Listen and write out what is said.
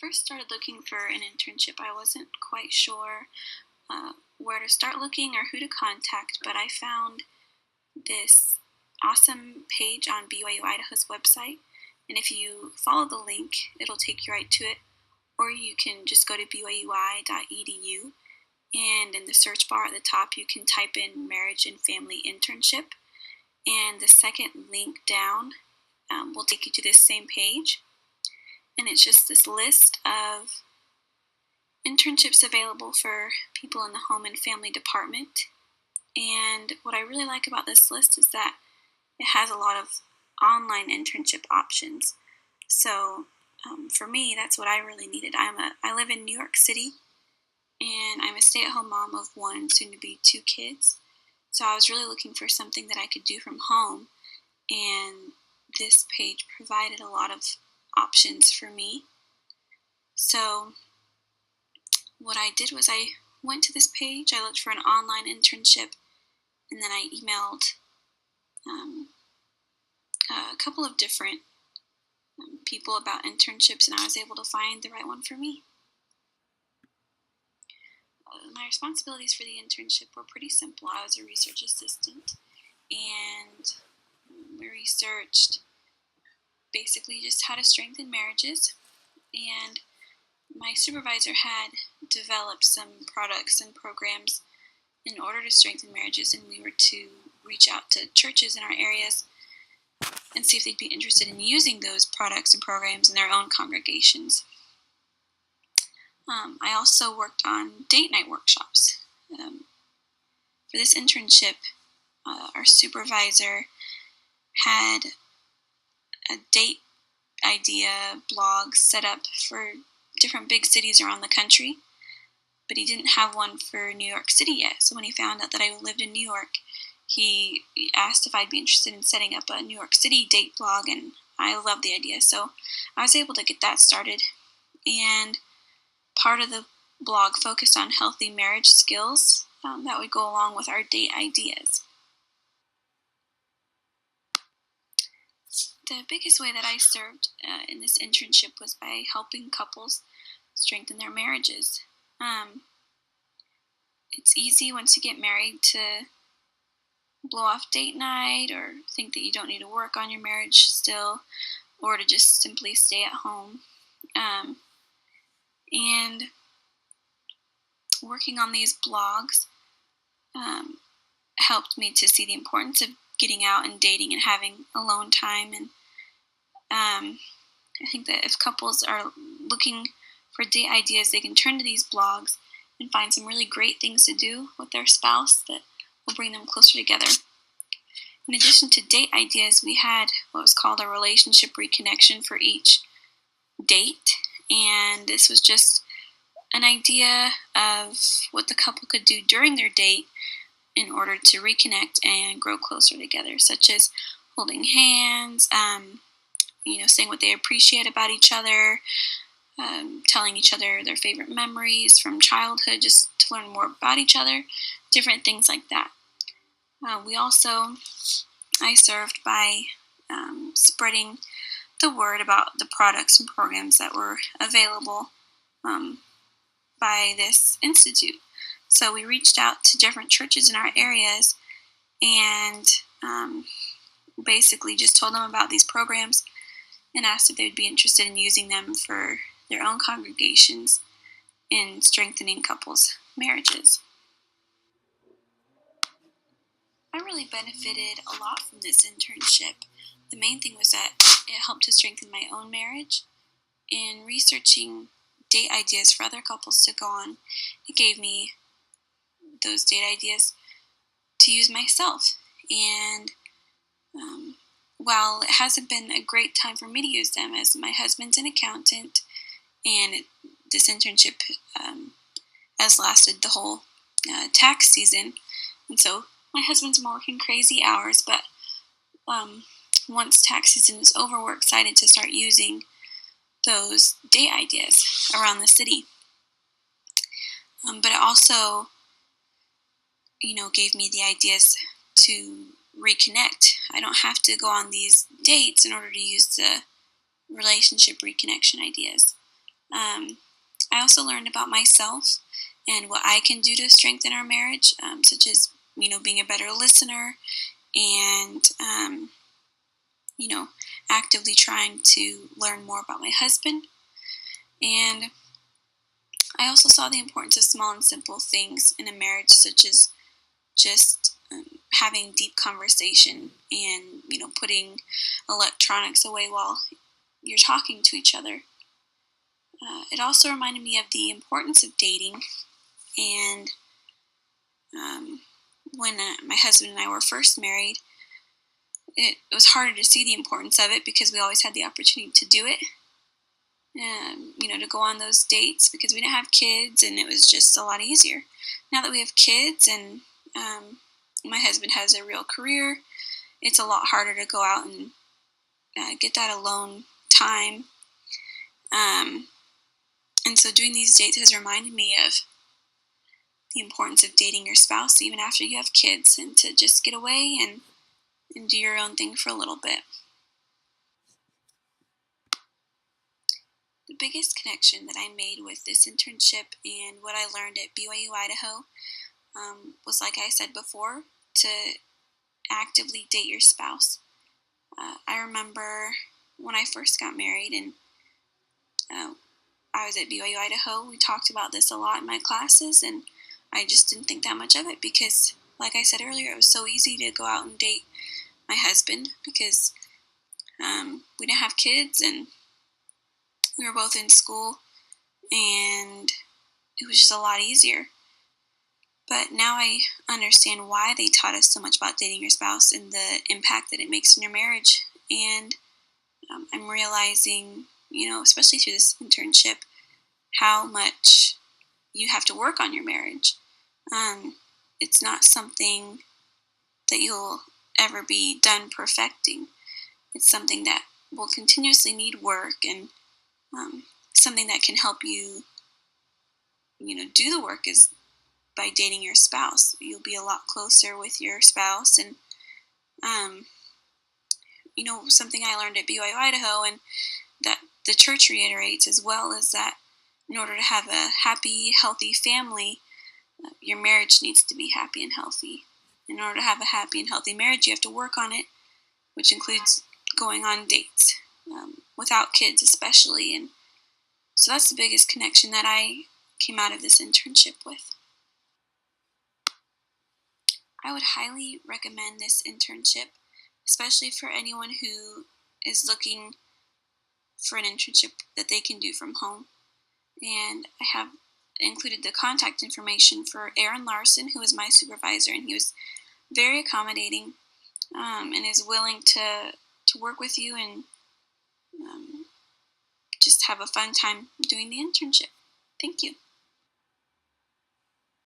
first started looking for an internship, I wasn't quite sure where to start looking or who to contact, but I found this awesome page on BYU Idaho's website, and if you follow the link, it'll take you right to it, or you can just go to byui.edu, and in the search bar at the top, you can type in Marriage and Family Internship, and the second link down will take you to this same page, and it's just this list of internships available for people in the home and family department. And what I really like about this list is that it has a lot of online internship options. So for me, that's what I really needed. I live in New York City, and I'm a stay-at-home mom of one, soon to be two kids. So I was really looking for something that I could do from home, and this page provided a lot of options for me. So what I did was I went to this page, I looked for an online internship, and then I emailed a couple of different people about internships, and I was able to find the right one for me. My responsibilities for the internship were pretty simple. I was a research assistant, and we researched basically just how to strengthen marriages, and my supervisor had developed some products and programs in order to strengthen marriages, and we were to reach out to churches in our areas and see if they'd be interested in using those products and programs in their own congregations. I also worked on date night workshops. For this internship, our supervisor had a date idea blog set up for different big cities around the country, but he didn't have one for New York City yet. So when he found out that I lived in New York, he asked if I'd be interested in setting up a New York City date blog, and I loved the idea. So I was able to get that started, and part of the blog focused on healthy marriage skills that would go along with our date ideas. The biggest way that I served in this internship was by helping couples strengthen their marriages. It's easy once you get married to blow off date night or think that you don't need to work on your marriage still, or to just simply stay at home. And working on these blogs helped me to see the importance of getting out and dating and having alone time. And I think that if couples are looking for date ideas, they can turn to these blogs and find some really great things to do with their spouse that will bring them closer together. In addition to date ideas, we had what was called a relationship reconnection for each date, and this was just an idea of what the couple could do during their date in order to reconnect and grow closer together, such as holding hands, saying what they appreciate about each other, telling each other their favorite memories from childhood, just to learn more about each other, different things like that. I served by spreading the word about the products and programs that were available by this institute. So we reached out to different churches in our areas and basically just told them about these programs and asked if they would be interested in using them for their own congregations in strengthening couples' marriages. I really benefited a lot from this internship. The main thing was that it helped to strengthen my own marriage. In researching date ideas for other couples to go on, it gave me those date ideas to use myself. And while it hasn't been a great time for me to use them, as my husband's an accountant, and this internship has lasted the whole tax season, and so my husband's been working crazy hours, but once tax season is over, we're excited to start using those date ideas around the city. But it also, gave me the ideas to reconnect. I don't have to go on these dates in order to use the relationship reconnection ideas. I also learned about myself and what I can do to strengthen our marriage, such as being a better listener and you know actively trying to learn more about my husband. And I also saw the importance of small and simple things in a marriage, such as just having deep conversation and putting electronics away while you're talking to each other. It also reminded me of the importance of dating. And um, when my husband and I were first married, it was harder to see the importance of it because we always had the opportunity to do it. To go on those dates because we didn't have kids, and it was just a lot easier. Now that we have kids and my husband has a real career, it's a lot harder to go out and get that alone time. And so doing these dates has reminded me of the importance of dating your spouse even after you have kids, and to just get away and do your own thing for a little bit. The biggest connection that I made with this internship and what I learned at BYU Idaho was, like I said before, to actively date your spouse. I remember when I first got married and I was at BYU Idaho, we talked about this a lot in my classes, and I just didn't think that much of it because, like I said earlier, it was so easy to go out and date my husband because we didn't have kids and we were both in school, and it was just a lot easier. But now I understand why they taught us so much about dating your spouse and the impact that it makes in your marriage. And I'm realizing, especially through this internship, how much you have to work on your marriage. It's not something that you'll ever be done perfecting. It's something that will continuously need work, and something that can help you, do the work is by dating your spouse. You'll be a lot closer with your spouse. And something I learned at BYU Idaho, and that the church reiterates as well, is that in order to have a happy, healthy family, your marriage needs to be happy and healthy. In order to have a happy and healthy marriage, you have to work on it, which includes going on dates, without kids especially. And so that's the biggest connection that I came out of this internship with. I would highly recommend this internship, especially for anyone who is looking for an internship that they can do from home. And I have included the contact information for Aaron Larson, who was my supervisor, and he was very accommodating, and is willing to work with you and just have a fun time doing the internship. Thank you.